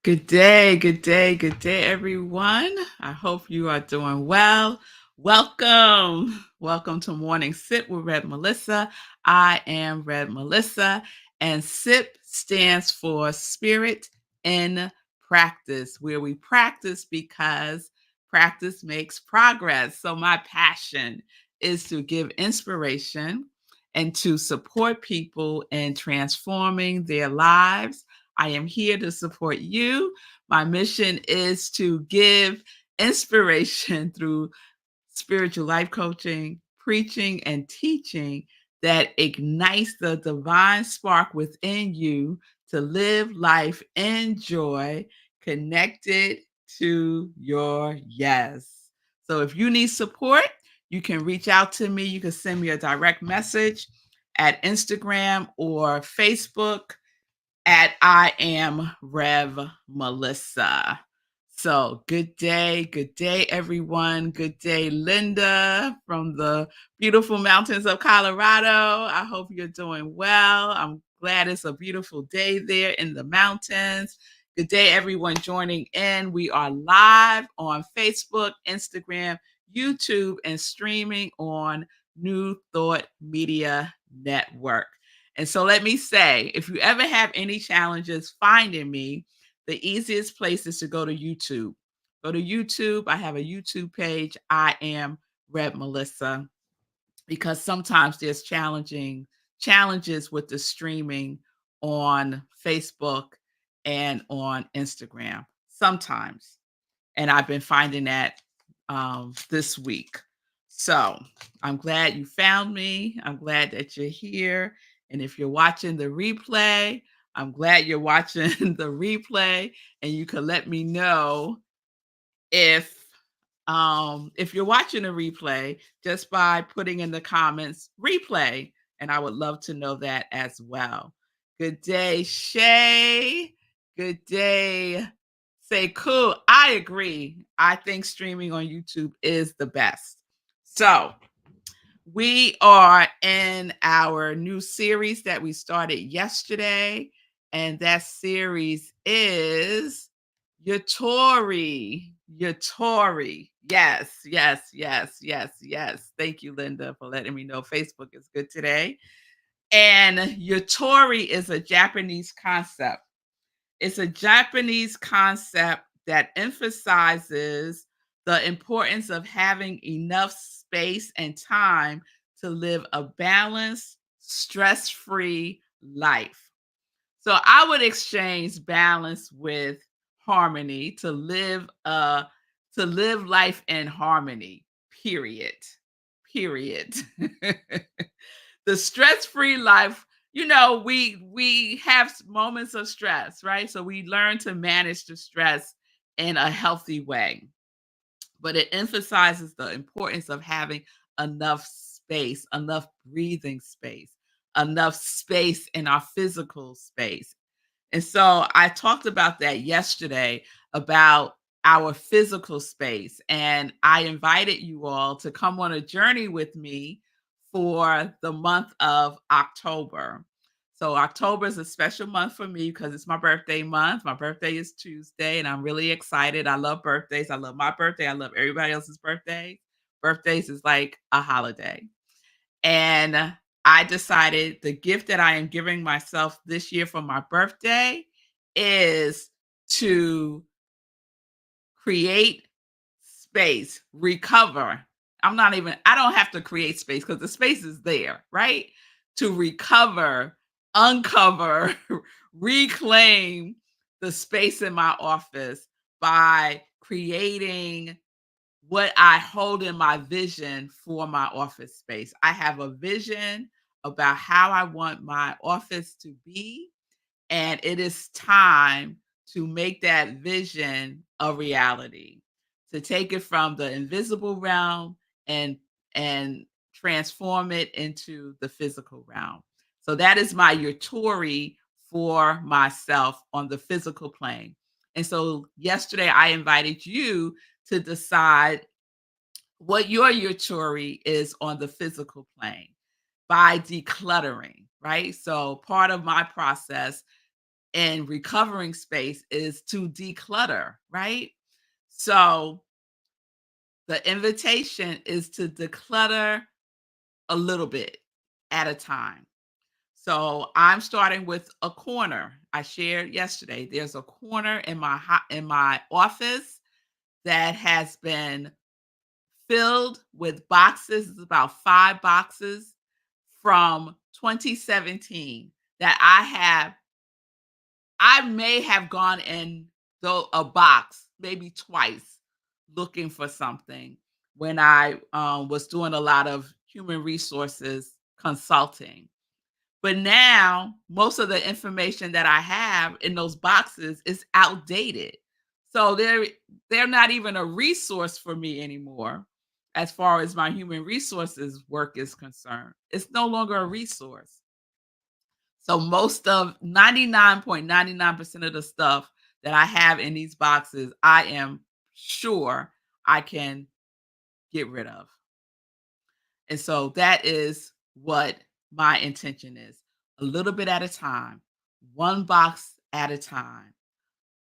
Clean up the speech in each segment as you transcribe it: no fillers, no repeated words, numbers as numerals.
Good day, good day, good day, everyone. I hope you are doing well. Welcome to Morning Sip with Red Melissa. I am Red Melissa, and SIP stands for Spirit in Practice, where we practice because practice makes progress. So, my passion is to give inspiration and to support people in transforming their lives. I am here to support you. My mission is to give inspiration through spiritual life coaching, preaching, and teaching that ignites the divine spark within you to live life in joy, connected to your yes. So if you need support, you can reach out to me. You can send me a direct message at Instagram or Facebook at I am Rev Melissa. So good day, everyone. Good day, Linda from the beautiful mountains of Colorado. I hope you're doing well. I'm glad it's a beautiful day there in the mountains. Good day, everyone joining in. We are live on Facebook, Instagram, YouTube, and streaming on New Thought Media Network. And so let me say, if you ever have any challenges finding me, the easiest place is to go to YouTube. Go to YouTube. I have a YouTube page. I am Red Melissa because sometimes there's challenges with the streaming on Facebook and on Instagram. Sometimes. And I've been finding that this week. So I'm glad you found me. I'm glad that you're here. And if you're watching the replay, I'm glad you're watching the replay. And you can let me know if if you're watching a replay just by putting in the comments replay. And I would love to know that as well. Good day, Shay. Good day. Say cool. I agree. I think streaming on YouTube is the best. So we are in our new series that we started yesterday, and that series is Yutori. Yutori. Yes, yes, yes, yes, yes. Thank you, Linda, for letting me know Facebook is good today. And Yutori is a Japanese concept. It's a Japanese concept that emphasizes the importance of having enough space and time to live a balanced, stress-free life. So I would exchange balance with harmony to live life in harmony. Period. Period. The stress-free life, we have moments of stress, right? So we learn to manage the stress in a healthy way, but it emphasizes the importance of having enough space, enough breathing space, enough space in our physical space. And so I talked about that yesterday about our physical space. And I invited you all to come on a journey with me for the month of October. So October is a special month for me because it's my birthday month. My birthday is Tuesday, and I'm really excited. I love birthdays. I love my birthday. I love everybody else's birthday. Birthdays is like a holiday. And I decided the gift that I am giving myself this year for my birthday is to create space, recover. I don't have to create space because the space is there, right? To recover, uncover, reclaim the space in my office by creating what I hold in my vision for my office space. I have a vision about how I want my office to be, and it is time to make that vision a reality, to take it from the invisible realm and and transform it into the physical realm. So that is my Yutori for myself on the physical plane. And so yesterday I invited you to decide what your Yutori is on the physical plane by decluttering, right? So part of my process and recovering space is to declutter, right? So the invitation is to declutter a little bit at a time. So I'm starting with a corner. I shared yesterday. There's a corner in in my office that has been filled with boxes. It's about 5 boxes from 2017 that I may have gone in though a box maybe twice looking for something when I was doing a lot of human resources consulting. But now most of the information that I have in those boxes is outdated. So they're not even a resource for me anymore as far as my human resources work is concerned. It's no longer a resource. So most of 99.99% of the stuff that I have in these boxes, I am sure I can get rid of. And so that is what my intention is. A little bit at a time, one box at a time,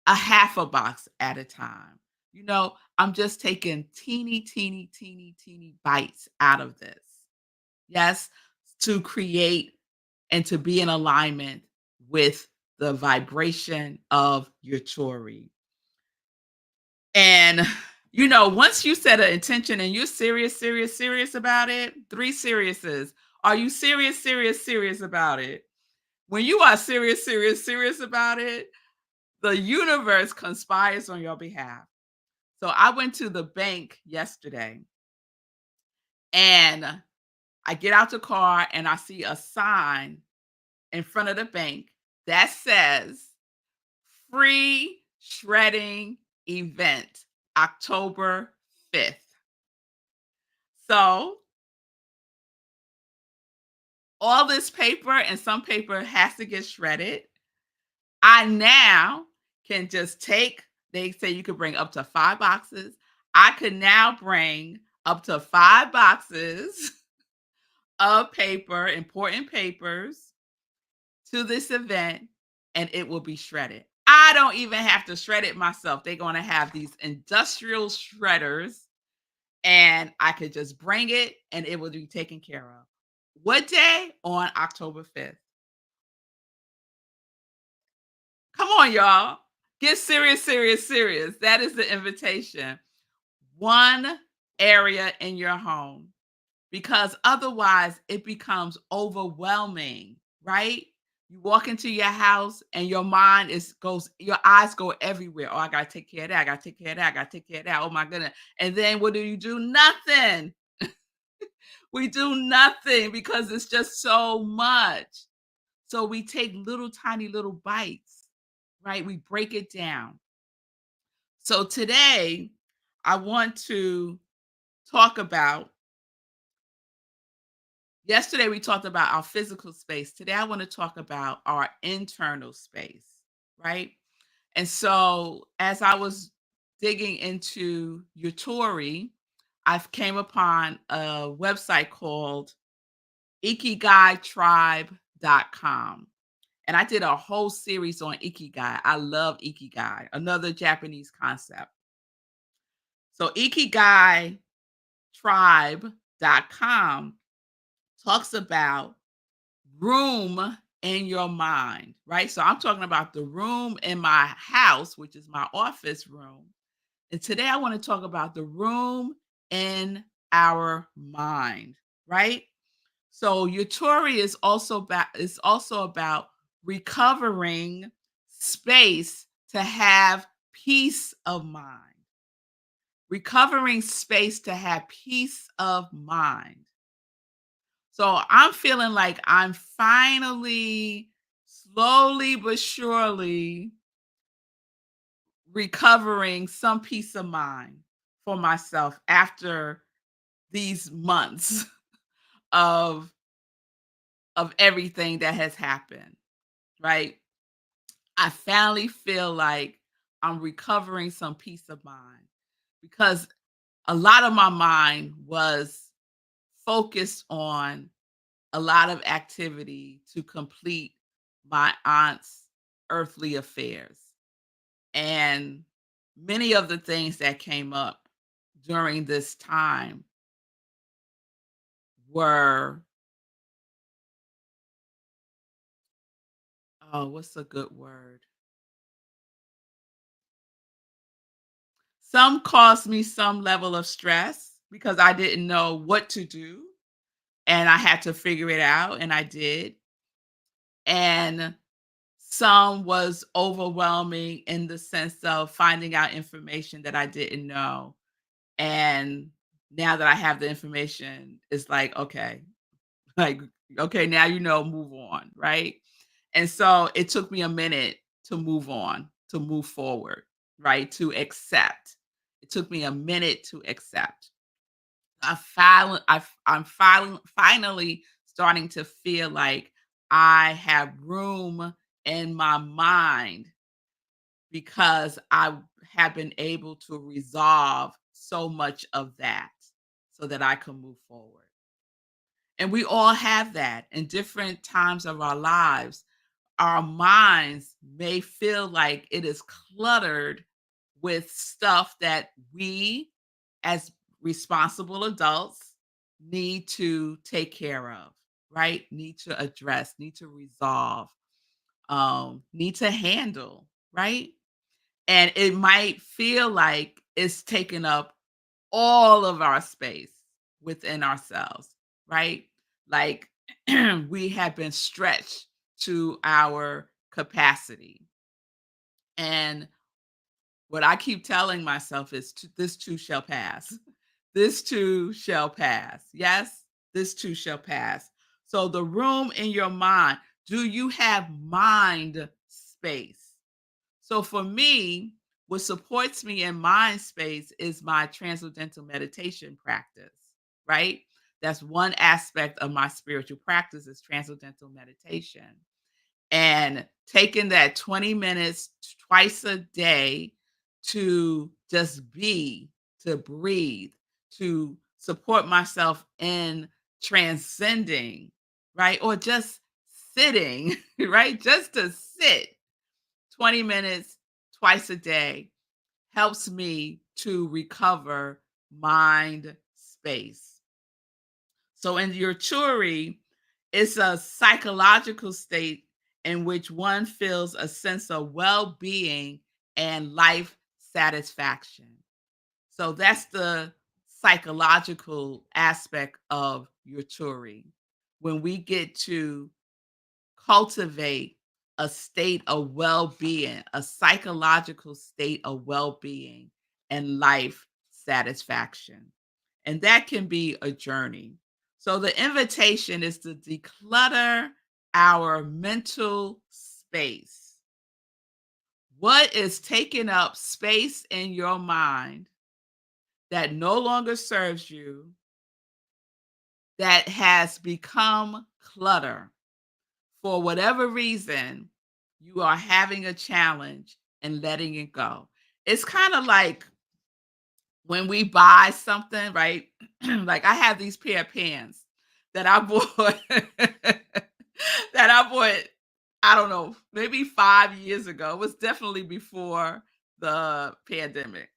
a half a box at a time. I'm just taking teeny, teeny, teeny, teeny bites out of this. Yes, to create and to be in alignment with the vibration of your Yutori. And once you set an intention and you're serious, serious, serious about it, 3 seriouses. Are you serious, serious, serious about it? When you are serious, serious, serious about it, the universe conspires on your behalf. So I went to the bank yesterday and I get out the car and I see a sign in front of the bank that says free shredding event October 5th. So all this paper and some paper has to get shredded. I now can just they say you could bring up to 5 boxes. I could now bring up to 5 boxes of paper, important papers, to this event and it will be shredded. I don't even have to shred it myself. They're going to have these industrial shredders and I could just bring it and it will be taken care of. What day? On October 5th. Come on, y'all. Get serious, serious, serious. That is the invitation. One area in your home, because otherwise it becomes overwhelming, right? You walk into your house and your mind your eyes go everywhere. Oh, I gotta take care of that. I gotta take care of that. I gotta take care of that. Oh my goodness. And then what do? Nothing. We do nothing because it's just so much. So we take little tiny little bites, right? We break it down. So today I want to talk about yesterday we talked about our physical space. Today I want to talk about our internal space, right? And so as I was digging into Yutori, I came upon a website called ikigaitribe.com. And I did a whole series on ikigai. I love ikigai, another Japanese concept. So ikigaitribe.com talks about room in your mind, right? So I'm talking about the room in my house, which is my office room. And today I want to talk about the room in our mind, right? So Yutori is also about recovering space to have peace of mind. Recovering space to have peace of mind. So I'm feeling like I'm finally, slowly but surely, recovering some peace of mind for myself after these months of everything that has happened, right? I finally feel like I'm recovering some peace of mind because a lot of my mind was focused on a lot of activity to complete my aunt's earthly affairs. And many of the things that came up during this time were, oh, what's a good word? Some caused me some level of stress because I didn't know what to do and I had to figure it out and I did. And some was overwhelming in the sense of finding out information that I didn't know. And now that I have the information, it's like, okay, like, okay, now you know, move on, right? And so it took me a minute to move on, to move forward, right? To accept. It took me a minute to accept. I'm finally starting to feel like I have room in my mind because I have been able to resolve so much of that so that I can move forward. And we all have that in different times of our lives. Our minds may feel like it is cluttered with stuff that we, as responsible adults, need to take care of, right? Need to address, need to resolve, need to handle, right? And it might feel like it's taking up all of our space within ourselves, right? Like we have been stretched to our capacity. And what I keep telling myself is this too shall pass. This too shall pass. Yes, this too shall pass. So the room in your mind, do you have mind space? So for me, what supports me in mind space is my transcendental meditation practice, right? That's one aspect of my spiritual practice is transcendental meditation. And taking that 20 minutes twice a day to just be, to breathe, to support myself in transcending, right? Or just sitting, right? Just to sit 20 minutes twice a day helps me to recover mind space. So in your Churi, it's a psychological state in which one feels a sense of well-being and life satisfaction. So that's the psychological aspect of your Churi. When we get to cultivate a state of well-being, a psychological state of well-being and life satisfaction. And that can be a journey. So the invitation is to declutter our mental space. What is taking up space in your mind that no longer serves you, that has become clutter? For whatever reason, you are having a challenge and letting it go. It's kind of like when we buy something, right? Like I have these pair of pants that I bought that I bought, I don't know, maybe 5 years ago. It was definitely before the pandemic.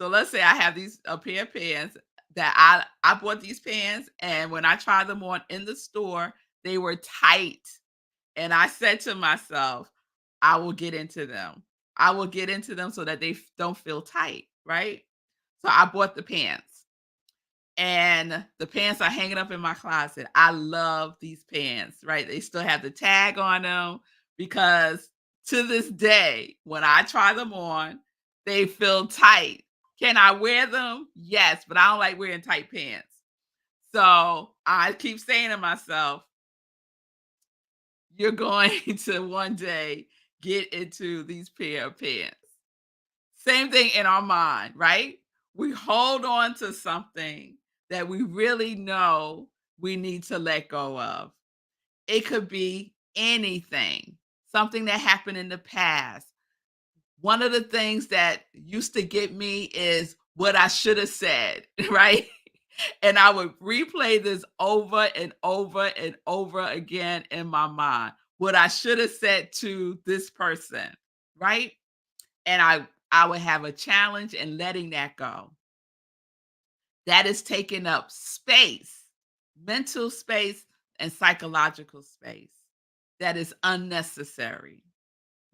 So let's say I have these a pair of pants that I bought these pants, and when I tried them on in the store, they were tight. And I said to myself, I will get into them. I will get into them so that they don't feel tight, right? So I bought the pants, and the pants are hanging up in my closet. I love these pants, right? They still have the tag on them because to this day, when I try them on, they feel tight. Can I wear them? Yes, but I don't like wearing tight pants. So I keep saying to myself, you're going to one day get into these pair of pants. Same thing in our mind, right? We hold on to something that we really know we need to let go of. It could be anything, something that happened in the past. One of the things that used to get me is what I should have said, right? And I would replay this over and over and over again in my mind. what I should have said to this person, right? And I would have a challenge in letting that go. That is taking up space, mental space and psychological space. That is unnecessary,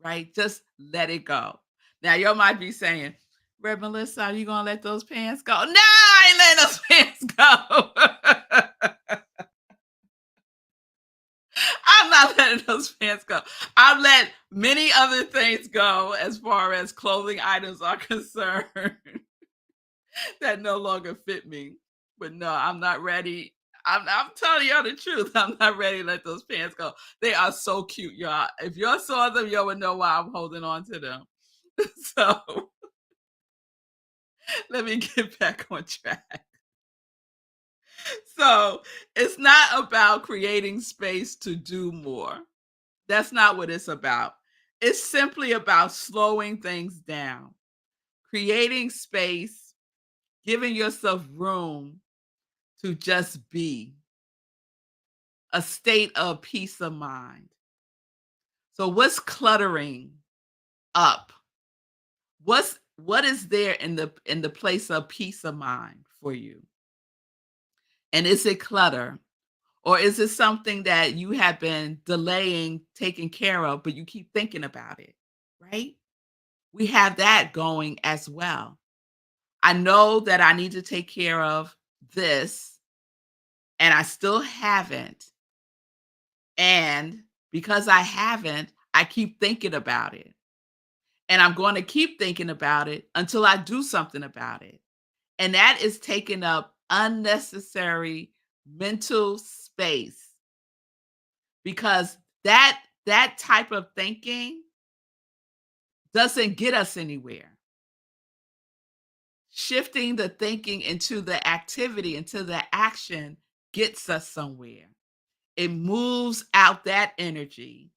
right? Just let it go. Now you might be saying, Red Melissa, are you gonna let those pants go? No, I ain't letting those pants go. I'm not letting those pants go. I've let many other things go as far as clothing items are concerned that no longer fit me. But no, I'm not ready. I'm telling y'all the truth. I'm not ready to let those pants go. They are so cute, y'all. If y'all saw them, y'all would know why I'm holding on to them. So let me get back on track. So it's not about creating space to do more. That's not what it's about. It's simply about slowing things down, creating space, giving yourself room to just be, a state of peace of mind. So what's cluttering up? What is there in the place of peace of mind for you? And is it clutter? Or is it something that you have been delaying taking care of, but you keep thinking about it, right? We have that going as well. I know that I need to take care of this, and I still haven't. And because I haven't, I keep thinking about it. And I'm going to keep thinking about it until I do something about it. And that is taking up unnecessary mental space because that type of thinking doesn't get us anywhere. Shifting the thinking into the activity, into the action gets us somewhere. It moves out that energy,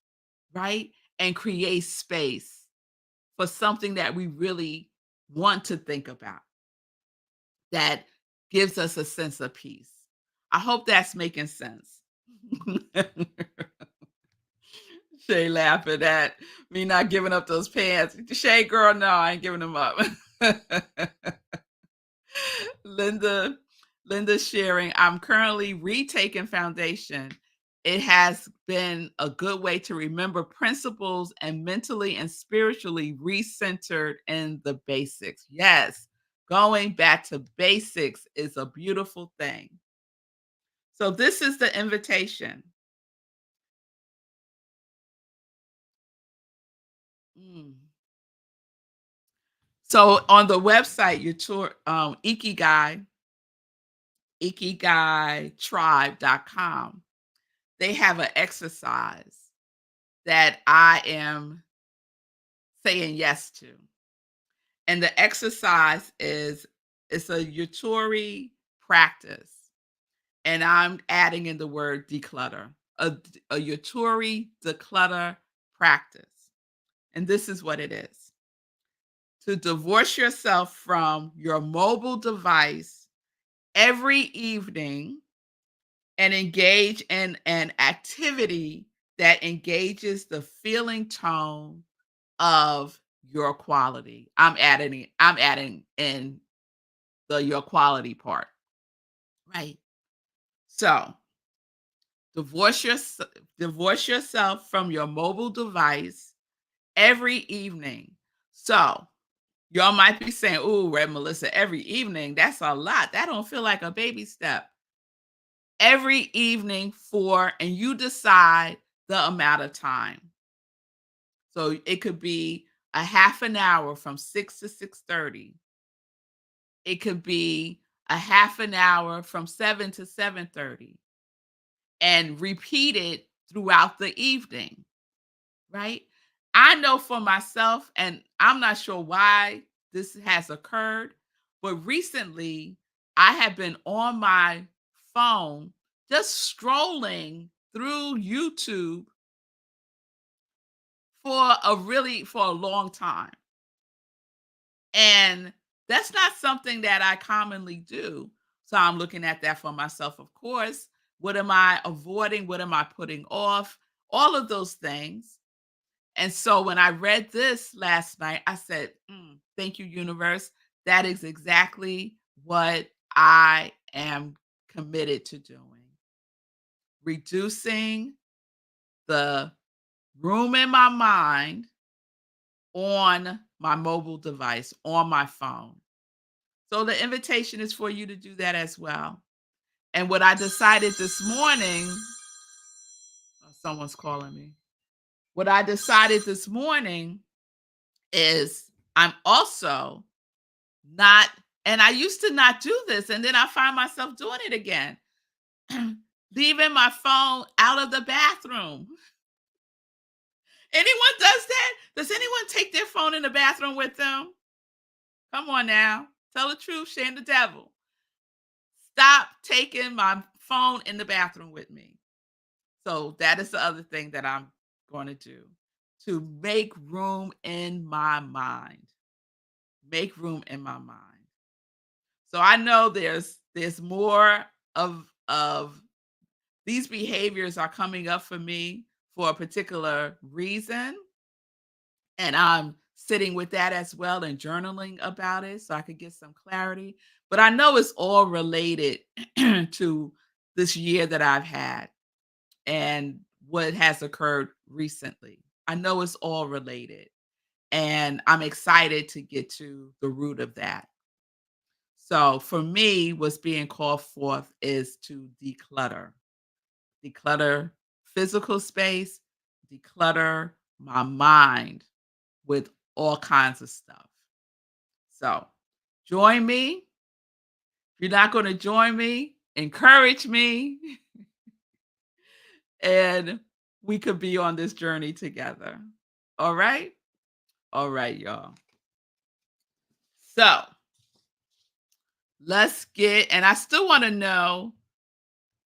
right? And creates space for something that we really want to think about that gives us a sense of peace. I hope that's making sense. Shay laughing at me not giving up those pants. Shay, girl, no, I ain't giving them up. Linda, Linda sharing, I'm currently retaking foundation. It has been a good way to remember principles and mentally and spiritually recentered in the basics. Yes, going back to basics is a beautiful thing. So, this is the invitation. Mm. So, on the website, your tour, ikigaitribe.com, they have an exercise that I am saying yes to. And the exercise is it's a Yutori practice. And I'm adding in the word declutter, a Yutori declutter practice. And this is what it is: to divorce yourself from your mobile device every evening and engage in an activity that engages the feeling tone of your quality. I'm adding in the your quality part, right? So, divorce your divorce yourself from your mobile device every evening. So, y'all might be saying, "Ooh, Red Melissa, every evening, that's a lot. That don't feel like a baby step." Every evening for and you decide the amount of time. So, it could be a half an hour from 6 to 6:30. It could be a half an hour from 7 to 7:30 and repeat it throughout the evening, right? I know for myself, and I'm not sure why this has occurred, but recently I have been on my phone just strolling through YouTube for a long time. And that's not something that I commonly do. So I'm looking at that for myself, of course. What am I avoiding? What am I putting off? all of those things. And so when I read this last night, I said, thank you, universe. That is exactly what I am committed to doing. Reducing the room in my mind on my mobile device, on my phone. So the invitation is for you to do that as well. And what I decided this morning, someone's calling me. What I decided this morning is I'm also not, and I used to not do this, and then I find myself doing it again. Leaving my phone out of the bathroom. Anyone does that? Does anyone take their phone in the bathroom with them? Come on now. Tell the truth, shame the devil. Stop taking my phone in the bathroom with me. So that is the other thing that I'm going to do, to make room in my mind. Make room in my mind. So I know there's more of these behaviors are coming up for me for a particular reason, and I'm sitting with that as well and journaling about it so I could get some clarity. But I know it's all related to this year that I've had and what has occurred recently. I know it's all related, and I'm excited to get to the root of that. So for me, what's being called forth is to declutter. Declutter physical space, declutter my mind with all kinds of stuff. So join me. If you're not going to join me, encourage me, and we could be on this journey together. All right? All right, y'all. So let's get, and I still want to know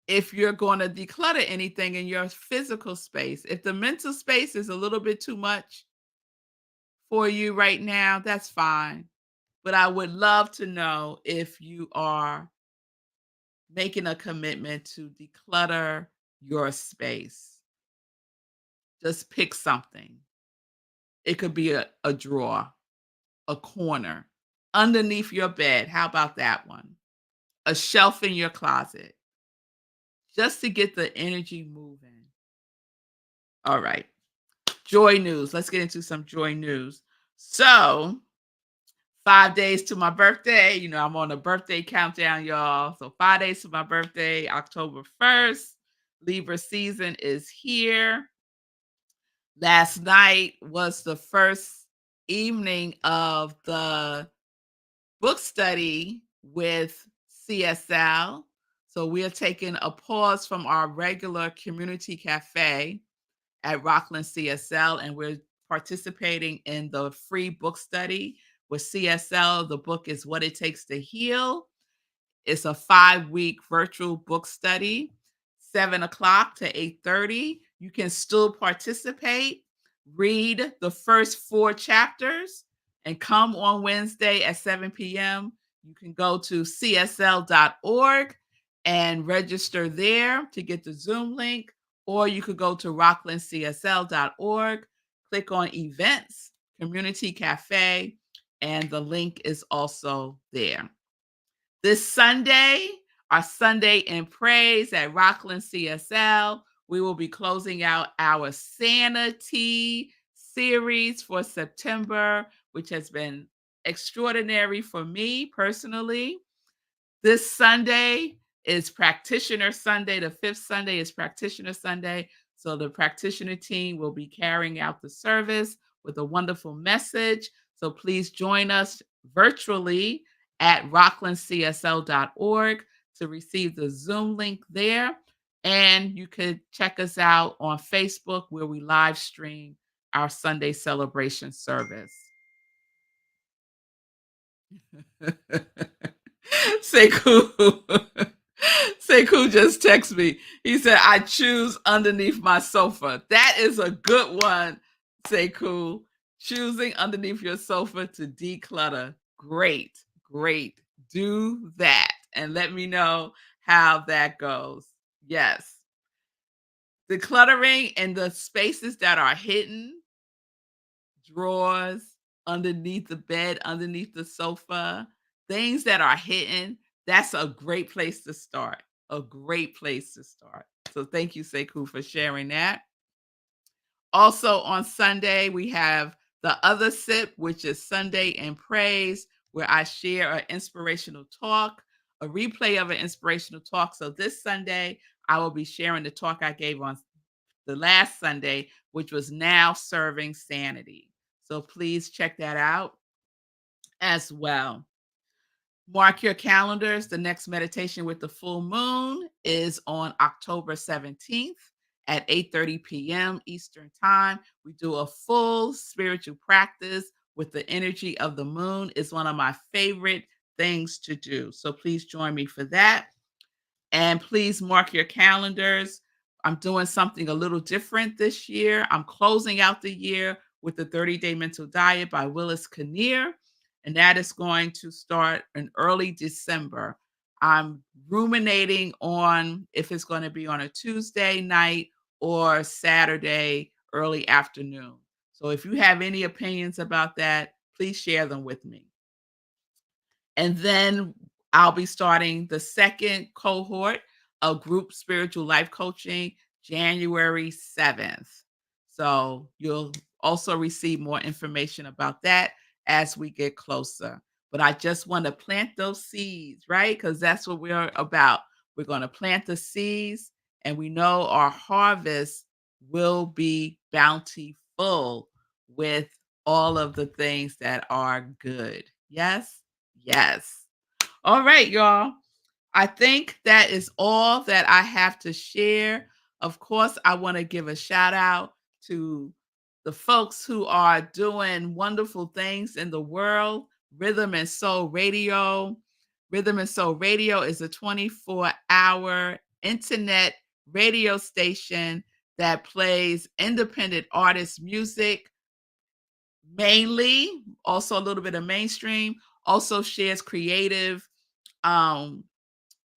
if you're going to declutter anything in your physical space. If the mental space is a little bit too much for you right now, that's fine. But I would love to know if you are making a commitment to declutter your space. Just pick something. It could be a drawer, a corner, underneath your bed. How about that one? A shelf in your closet, just to get the energy moving. All right. Joy news. Let's get into some joy news. So, 5 days to my birthday. I'm on a birthday countdown, y'all. So 5 days to my birthday, October 1st. Libra season is here. Last night was the first evening of the book study with CSL. So we are taking a pause from our regular community cafe at Rockland CSL, and we're participating in the free book study with CSL. The book is What It Takes to Heal. It's a 5-week virtual book study, 7 o'clock to 8:30. You can still participate, read the first 4 chapters, and come on Wednesday at 7 p.m. You can go to csl.org and register there to get the Zoom link, or you could go to rocklandcsl.org, click on events, community cafe, and the link is also there. This Sunday, our Sunday in Praise at Rockland CSL, we will be closing out our Sanity series for September, which has been extraordinary for me personally. This Sunday is Practitioner Sunday. The fifth Sunday is Practitioner Sunday. So the practitioner team will be carrying out the service with a wonderful message. So please join us virtually at rocklandcsl.org to receive the Zoom link there. And you could check us out on Facebook where we live stream our Sunday celebration service. Sekou. Sekou just texted me. He said, I choose underneath my sofa. That is a good one, Sekou. Choosing underneath your sofa to declutter. Great, great. Do that and let me know how that goes. Yes. Decluttering and the spaces that are hidden, drawers, underneath the bed, underneath the sofa, things that are hidden, that's a great place to start. A great place to start. So thank you, Sekou, for sharing that. Also on Sunday, we have the other sip, which is Sunday in Praise, where I share an inspirational talk, a replay of an inspirational talk. So this Sunday, I will be sharing the talk I gave on the last Sunday, which was Now Serving Sanity. So please check that out as well. Mark your calendars. The next meditation with the full moon is on October 17th at 8:30 p.m. Eastern Time. We do a full spiritual practice with the energy of the moon. It's one of my favorite things to do. So please join me for that. And please mark your calendars. I'm doing something a little different this year. I'm closing out the year with the 30-Day Mental Diet by Willis Kinnear, and that is going to start in early December. I'm ruminating on if it's going to be on a Tuesday night or Saturday early afternoon. So if you have any opinions about that, please share them with me. And then I'll be starting the second cohort of group spiritual life coaching January 7th. So you'll also receive more information about that as we get closer. But I just want to plant those seeds, right? Because that's what we're about. We're going to plant the seeds, and we know our harvest will be bountiful with all of the things that are good. Yes? Yes. All right, y'all. I think that is all that I have to share. Of course, I want to give a shout out to the folks who are doing wonderful things in the world. Rhythm and Soul Radio. Rhythm and Soul Radio is a 24-hour internet radio station that plays independent artist music mainly, also a little bit of mainstream, also shares creative um,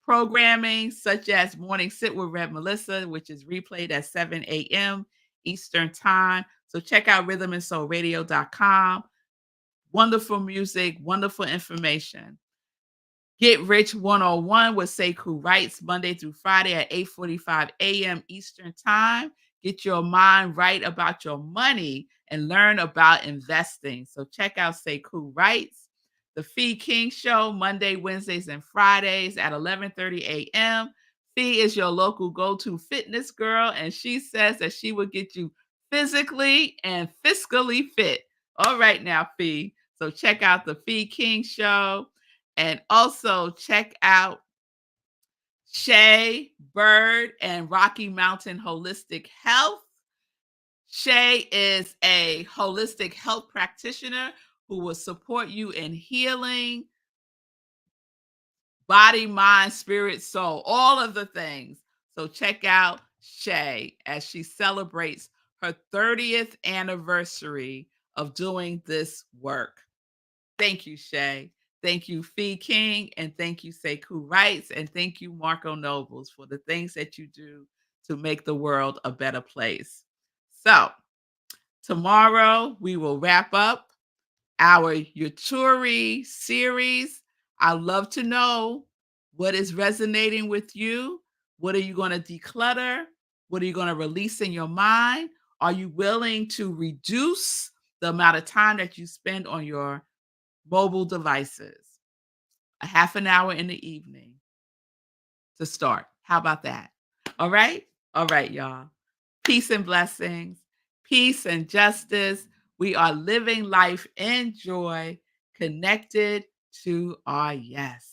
programming such as Morning Sit with Red Melissa, which is replayed at 7 a.m. Eastern Time. So check out rhythmandsoulradio.com. Wonderful music, wonderful information. Get Rich 101 with Sekou Writes Monday through Friday at 8:45 a.m. Eastern Time. Get your mind right about your money and learn about investing. So check out Sekou Writes. The Fee King Show Monday, Wednesdays, and Fridays at 11:30 a.m. Fee is your local go-to fitness girl, and she says that she will get you physically and fiscally fit. All right now, Fee. So check out the Fee King Show. And also check out Shay Bird and Rocky Mountain Holistic Health. Shay is a holistic health practitioner who will support you in healing body, mind, spirit, soul, all of the things. So check out Shay as she celebrates her 30th anniversary of doing this work. Thank you, Shay. Thank you, Fee King, and thank you, Sekou Writes, and thank you, Marco Nobles, for the things that you do to make the world a better place. So, tomorrow we will wrap up our Yutori series. I'd love to know what is resonating with you. What are you going to declutter? What are you going to release in your mind? Are you willing to reduce the amount of time that you spend on your mobile devices, a half an hour in the evening to start? How about that? All right? All right, y'all. Peace and blessings, peace and justice. We are living life in joy, connected to our yes.